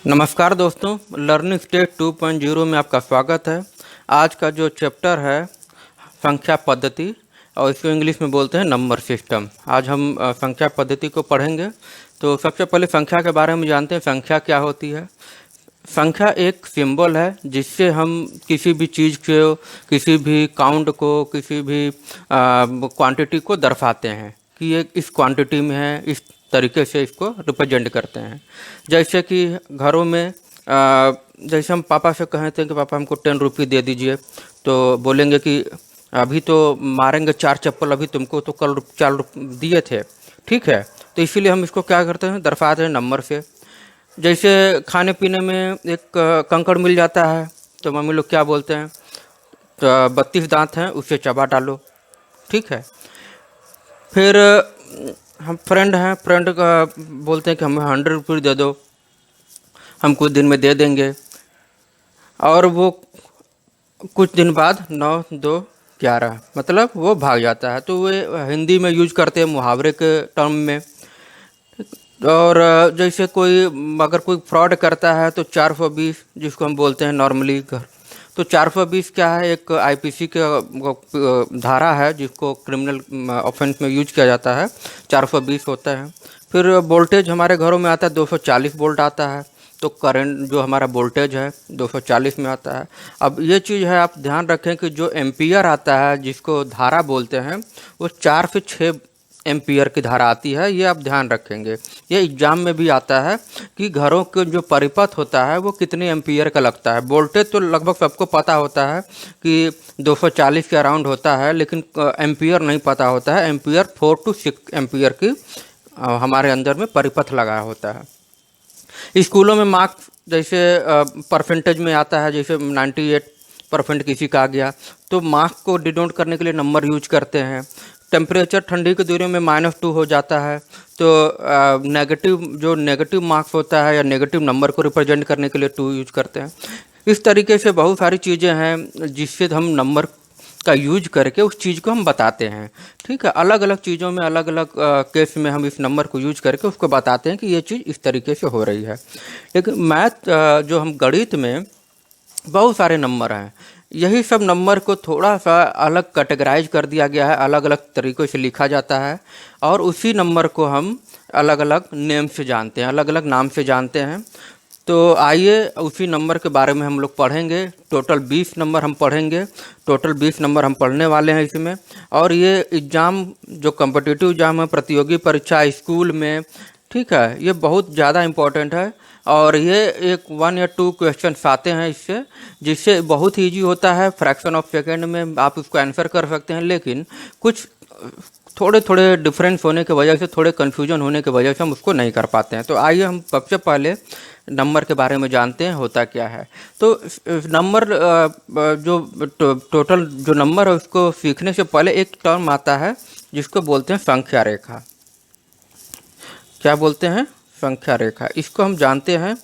नमस्कार दोस्तों, learning stage 2.0 में आपका स्वागत है। आज का जो चैप्टर है संख्या पद्धति और इसको इंग्लिश में बोलते हैं नंबर सिस्टम। आज हम संख्या पद्धति को पढ़ेंगे। तो सबसे पहले संख्या के बारे में जानते हैं। संख्या क्या होती है? संख्या एक सिंबल है जिससे हम किसी भी चीज़ को, किसी भी काउंट को, किसी भी क्वांटिटी को दर्शाते हैं कि ये इस क्वांटिटी में है। इस तरीके से इसको रिप्रेजेंट करते हैं। जैसे कि घरों में जैसे हम पापा से कहते हैं कि पापा हमको 10 रुपये दे दीजिए, तो बोलेंगे कि अभी तो मारेंगे 4 चप्पल, अभी तुमको तो कल 4 दिए थे। ठीक है, तो इसीलिए हम इसको क्या करते हैं, दर्शाते हैं नंबर से। जैसे खाने पीने में एक कंकड़ मिल जाता है तो मम्मी लोग क्या बोलते हैं, तो 32 दांत हैं उसे चबा डालो। ठीक है, फिर हम फ्रेंड हैं, फ्रेंड का बोलते हैं कि हमें 100 रुपये दे दो, हम कुछ दिन में दे देंगे। और वो कुछ दिन बाद 9 2 11 मतलब वो भाग जाता है। तो वे हिंदी में यूज करते हैं मुहावरे के टर्म में। और जैसे कोई अगर कोई फ्रॉड करता है तो 420 जिसको हम बोलते हैं नॉर्मली घर, तो 420 क्या है, एक आईपीसी के धारा है जिसको क्रिमिनल ऑफेंस में यूज किया जाता है। 420 होता है। फिर वोल्टेज हमारे घरों में आता है 240 वोल्ट आता है, तो करंट जो हमारा वोल्टेज है 240 में आता है। अब ये चीज़ है, आप ध्यान रखें कि जो एम्पियर आता है जिसको धारा बोलते हैं, वो 4 से 6 एम्पियर की धारा आती है। ये आप ध्यान रखेंगे। ये एग्जाम में भी आता है कि घरों के जो परिपथ होता है वो कितने एम्पियर का लगता है। वोल्टेज तो लगभग सबको पता होता है कि 240 के अराउंड होता है, लेकिन एम्पियर नहीं पता होता है। एम्पियर 4 to 6 एम्पियर की हमारे अंदर में परिपथ लगा होता है। स्कूलों में मार्क्स जैसे परसेंटेज में आता है, जैसे 98% किसी का आ गया तो मार्क्स को डिनोट करने के लिए नंबर यूज करते हैं। टेम्परेचर ठंडी के दिनों में -2 हो जाता है, तो नेगेटिव मार्क्स होता है या नेगेटिव नंबर को रिप्रेजेंट करने के लिए 2 यूज करते हैं। इस तरीके से बहुत सारी चीज़ें हैं जिससे हम नंबर का यूज करके उस चीज़ को हम बताते हैं। ठीक है, अलग अलग चीज़ों में अलग अलग केस में हम इस नंबर को यूज करके उसको बताते हैं कि ये चीज़ इस तरीके से हो रही है। लेकिन मैथ जो हम गणित में बहुत सारे नंबर हैं, यही सब नंबर को थोड़ा सा अलग कैटेगराइज कर दिया गया है, अलग अलग तरीक़ों से लिखा जाता है और उसी नंबर को हम अलग अलग नेम से जानते हैं, अलग अलग नाम से जानते हैं। तो आइए उसी नंबर के बारे में हम लोग पढ़ेंगे। टोटल 20 नंबर हम पढ़ेंगे। टोटल 20 नंबर हम पढ़ने वाले हैं इसमें। और ये एग्ज़ाम जो कॉम्पिटिटिव एग्ज़ाम है, प्रतियोगी परीक्षा स्कूल में, ठीक है, ये बहुत ज़्यादा इम्पोर्टेंट है। और ये एक 1 या 2 क्वेश्चन आते हैं इससे, जिससे बहुत ईजी होता है। फ्रैक्शन ऑफ सेकेंड में आप उसको आंसर कर सकते हैं, लेकिन कुछ थोड़े थोड़े डिफरेंस होने की वजह से, थोड़े कन्फ्यूजन होने की वजह से हम उसको नहीं कर पाते हैं। तो आइए हम सबसे पहले नंबर के बारे में जानते हैं होता क्या है। तो नंबर जो टोटल जो नंबर है उसको सीखने से पहले एक टर्म आता है जिसको बोलते हैं संख्या रेखा। क्या बोलते हैं? संख्या रेखा। इसको हम जानते हैं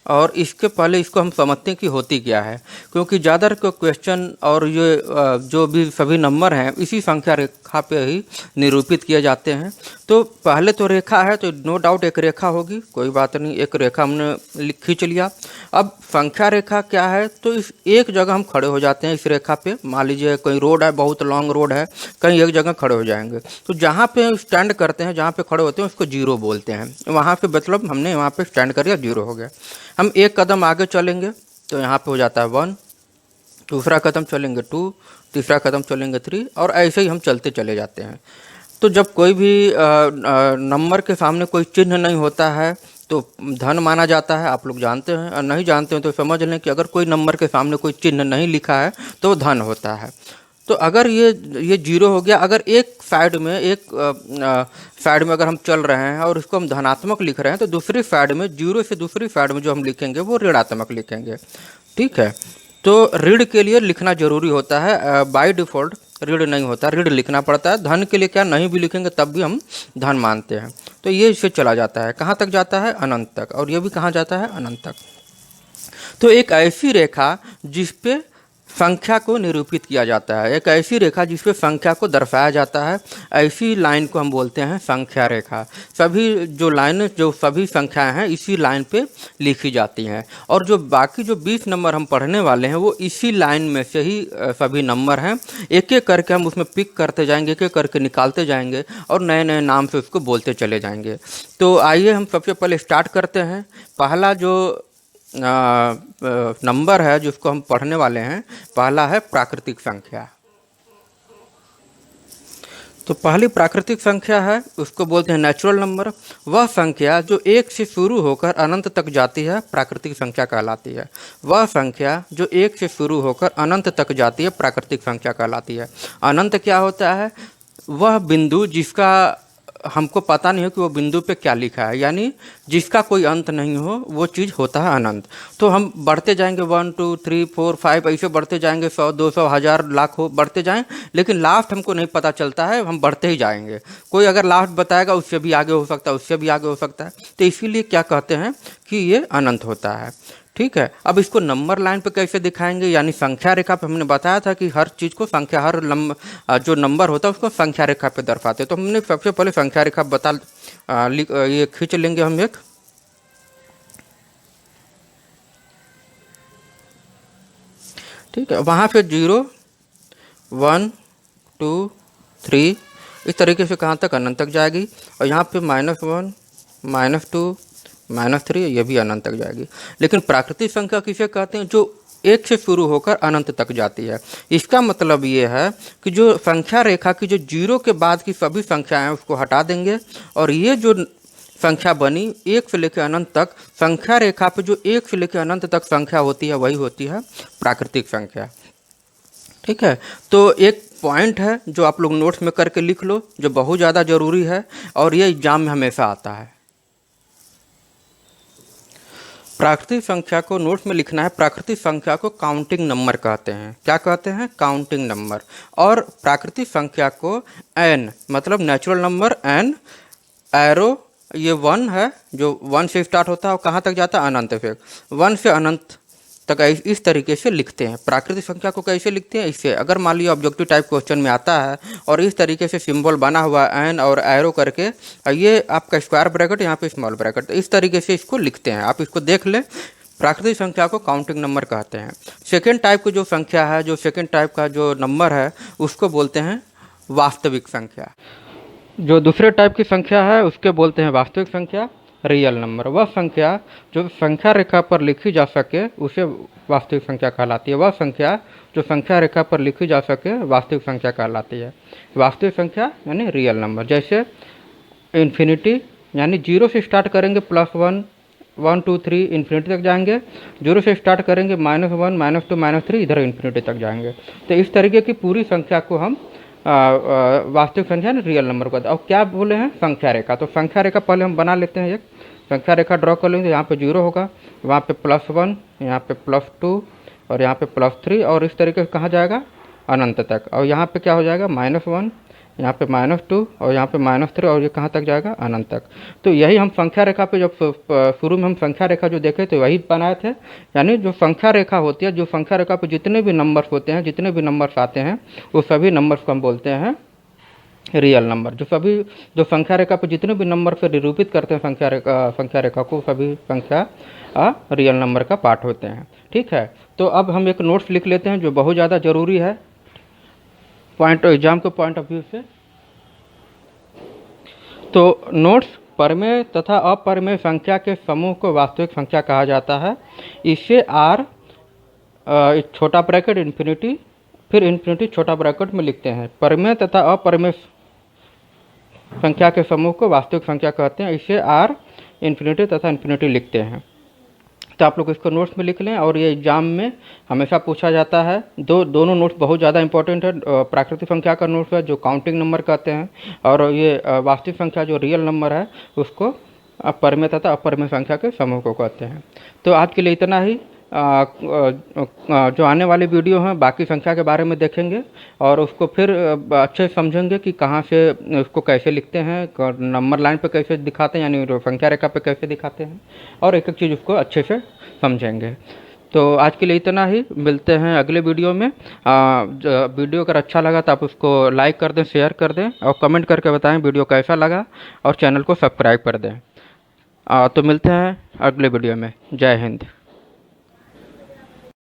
और इसके पहले इसको हम समझते हैं कि होती क्या है, क्योंकि ज़्यादातर को क्वेश्चन और ये जो भी सभी नंबर हैं इसी संख्या रेखा पे ही निरूपित किए जाते हैं। तो पहले तो रेखा है, तो नो डाउट एक रेखा होगी, कोई बात नहीं, एक रेखा हमने खींच लिया। अब संख्या रेखा क्या है, तो इस एक जगह हम खड़े हो जाते हैं इस रेखा पे। मान लीजिए कोई रोड है, बहुत लॉन्ग रोड है, कहीं एक जगह खड़े हो जाएंगे, तो जहाँ पे स्टैंड करते हैं, जहाँ पे खड़े होते हैं उसको जीरो बोलते हैं। वहाँ पे मतलब हमने वहाँ पे स्टैंड कर दिया, जीरो हो गया। हम एक कदम आगे चलेंगे तो यहाँ पे हो जाता है 1, दूसरा कदम चलेंगे 2, तीसरा कदम चलेंगे 3, और ऐसे ही हम चलते चले जाते हैं। तो जब कोई भी नंबर के सामने कोई चिन्ह नहीं होता है तो धन माना जाता है, आप लोग जानते हैं। और नहीं जानते हैं तो समझ लें कि अगर कोई नंबर के सामने कोई चिन्ह नहीं लिखा है तो धन होता है। तो अगर ये जीरो हो गया, अगर एक साइड में अगर हम चल रहे हैं और इसको हम धनात्मक लिख रहे हैं, तो दूसरी साइड में, जीरो से दूसरी साइड में जो हम लिखेंगे वो ऋणात्मक लिखेंगे। ठीक है, तो ऋण के लिए लिखना जरूरी होता है। बाय डिफ़ॉल्ट ऋण नहीं होता, ऋण लिखना पड़ता है। धन के लिए क्या, नहीं भी लिखेंगे तब भी हम धन मानते हैं। तो ये इससे चला जाता है, कहाँ तक जाता है? अनंत तक। और ये भी कहाँ जाता है? अनंत तक। तो एक ऐसी रेखा जिस पे संख्या को निरूपित किया जाता है। एक ऐसी रेखा जिसपे संख्या को दर्शाया जाता है, ऐसी लाइन को हम बोलते हैं संख्या रेखा। सभी जो लाइन जो सभी संख्याएं हैं इसी लाइन पे लिखी जाती हैं, और जो बाकी जो 20 नंबर हम पढ़ने वाले हैं वो इसी लाइन में से ही सभी नंबर हैं। एक एक करके हम उसमें पिक करते जाएंगे, एक एक करके निकालते जाएंगे और नए नए नाम से उसको बोलते चले जाएंगे। तो आइए हम सबसे पहले स्टार्ट करते हैं। पहला जो नंबर है जिसको हम पढ़ने वाले हैं, पहला है प्राकृतिक संख्या। तो पहली प्राकृतिक संख्या है उसको बोलते हैं नेचुरल नंबर। वह संख्या जो एक से शुरू होकर अनंत तक जाती है प्राकृतिक संख्या कहलाती है। वह संख्या जो एक से शुरू होकर अनंत तक जाती है प्राकृतिक संख्या कहलाती है। अनंत क्या होता है? वह बिंदु जिसका हमको पता नहीं हो कि वो बिंदु पे क्या लिखा है, यानी जिसका कोई अंत नहीं हो, वो चीज़ होता है अनंत। तो हम बढ़ते जाएंगे 1 2 3 4 5 ऐसे बढ़ते जाएंगे, 100 200 1000 लाखों बढ़ते जाएं, लेकिन लास्ट हमको नहीं पता चलता है, हम बढ़ते ही जाएंगे। कोई अगर लास्ट बताएगा उससे भी आगे हो सकता है, उससे भी आगे हो सकता है। तो इसीलिए क्या कहते हैं कि ये अनंत होता है। ठीक है, अब इसको नंबर लाइन पे कैसे दिखाएंगे, यानी संख्या रेखा पे हमने बताया था कि हर चीज़ को संख्या, हर जो नंबर होता है उसको संख्या रेखा पे दर्शाते। तो हमने सबसे पहले संख्या रेखा ये खींच लेंगे हम एक। ठीक है, वहाँ पे 0 1 2 3 इस तरीके से कहाँ तक? अनंत तक जाएगी। और यहाँ पे -1 -2 -3 ये भी अनंत तक जाएगी। लेकिन प्राकृतिक संख्या किसे कहते हैं? जो एक से शुरू होकर अनंत तक जाती है। इसका मतलब ये है कि जो संख्या रेखा की जो 0 के बाद की सभी संख्याएं हैं उसको हटा देंगे, और ये जो संख्या बनी 1 से लेकर अनंत तक, संख्या रेखा पे जो 1 से लेकर अनंत तक संख्या होती है वही होती है प्राकृतिक संख्या। ठीक है, तो एक पॉइंट है जो आप लोग नोट्स में करके लिख लो, जो बहुत ज़्यादा ज़रूरी है और ये एग्जाम में हमेशा आता है। प्राकृतिक संख्या को नोट्स में लिखना है। प्राकृतिक संख्या को काउंटिंग नंबर कहते हैं। क्या कहते हैं? Counting number. और प्राकृतिक संख्या को एन, मतलब नेचुरल नंबर एन, एरो ये 1 है, जो 1 से स्टार्ट होता है और कहाँ तक जाता है? अनंत से। 1 से अनंत तक इस तरीके से लिखते हैं। प्राकृतिक संख्या को कैसे लिखते हैं? इससे अगर मान लिया ऑब्जेक्टिव टाइप क्वेश्चन में आता है और इस तरीके से सिंबल बना हुआ है एन और एरो करके, ये आपका स्क्वायर ब्रैकेट, यहाँ पे स्मॉल ब्रैकेट, तो इस तरीके से इसको लिखते हैं। आप इसको देख लें। प्राकृतिक संख्या को काउंटिंग नंबर कहते हैं। सेकेंड टाइप की जो संख्या है, जो सेकेंड टाइप का जो नंबर है उसको बोलते हैं वास्तविक संख्या। जो दूसरे टाइप की संख्या है उसके बोलते हैं वास्तविक संख्या, रियल नंबर। वह संख्या जो संख्या रेखा पर लिखी जा सके उसे वास्तविक संख्या कहलाती है। वह संख्या जो संख्या रेखा पर लिखी जा सके वास्तविक संख्या कहलाती है। वास्तविक संख्या यानी रियल नंबर। जैसे इन्फिनिटी, यानी 0 से स्टार्ट करेंगे +1 1 2 3 इन्फिनिटी तक जाएंगे, 0 से स्टार्ट करेंगे -1 -2 -3 इधर इन्फिनिटी तक जाएंगे। तो इस तरीके की पूरी संख्या को हम वास्तविक संख्या रियल नंबर को। अब क्या बोले हैं? संख्या रेखा। तो संख्या रेखा पहले हम बना लेते हैं। एक संख्या रेखा ड्रॉ कर लेंगे। यहाँ पे 0 होगा, वहाँ पे +1, यहाँ पे +2 और यहाँ पे +3, और इस तरीके से कहाँ जाएगा? अनंत तक। और यहाँ पे क्या हो जाएगा? -1, यहाँ पे -2 और यहाँ पे -3, और ये कहाँ तक जाएगा? अनंत तक। तो यही हम संख्या रेखा पे जब शुरू में हम संख्या रेखा जो देखे थे वही बनाए थे। यानी जो संख्या रेखा होती है, जो संख्या रेखा पे जितने भी नंबर्स होते हैं, जितने भी नंबर्स आते हैं, वो सभी नंबर्स को हम बोलते हैं रियल नंबर। जो संख्या रेखा पे जितने भी नंबर से निरूपित करते हैं संख्या रेखा को, सभी संख्या रियल नंबर का पार्ट होते हैं। ठीक है, तो अब हम एक नोट्स लिख लेते हैं जो बहुत ज़्यादा ज़रूरी है एग्जाम के पॉइंट ऑफ व्यू से। तो नोट्स, परमेय तथा अपरमेय संख्या के समूह को वास्तविक संख्या कहा जाता है। इसे आर छोटा ब्रैकेट इन्फिनिटी, फिर इन्फिनिटी छोटा ब्रैकेट में लिखते हैं। परमेय तथा अपरमेय संख्या के समूह को वास्तविक संख्या कहते हैं। इसे आर इन्फिनिटी तथा इन्फिनिटी लिखते हैं। तो आप लोग इसको नोट्स में लिख लें, और ये एग्जाम में हमेशा पूछा जाता है। दोनों नोट्स बहुत ज़्यादा इंपॉर्टेंट है। प्राकृतिक संख्या का नोट्स है जो काउंटिंग नंबर कहते हैं, और ये वास्तविक संख्या जो रियल नंबर है उसको परमेय तथा अपरमेय संख्या के समूह को कहते हैं। तो आज के लिए इतना ही। जो आने वाले वीडियो हैं बाकी संख्या के बारे में देखेंगे और उसको फिर अच्छे से समझेंगे कि कहाँ से उसको कैसे लिखते हैं, नंबर लाइन पे कैसे दिखाते हैं, यानी संख्या रेखा पे कैसे दिखाते हैं, और एक एक चीज़ उसको अच्छे से समझेंगे। तो आज के लिए इतना ही, मिलते हैं अगले वीडियो में। वीडियो अगर अच्छा लगा तो आप उसको लाइक कर दें, शेयर कर दें और कमेंट करके बताएं वीडियो कैसा लगा, और चैनल को सब्सक्राइब कर दें। तो मिलते हैं अगले वीडियो में। जय हिंद।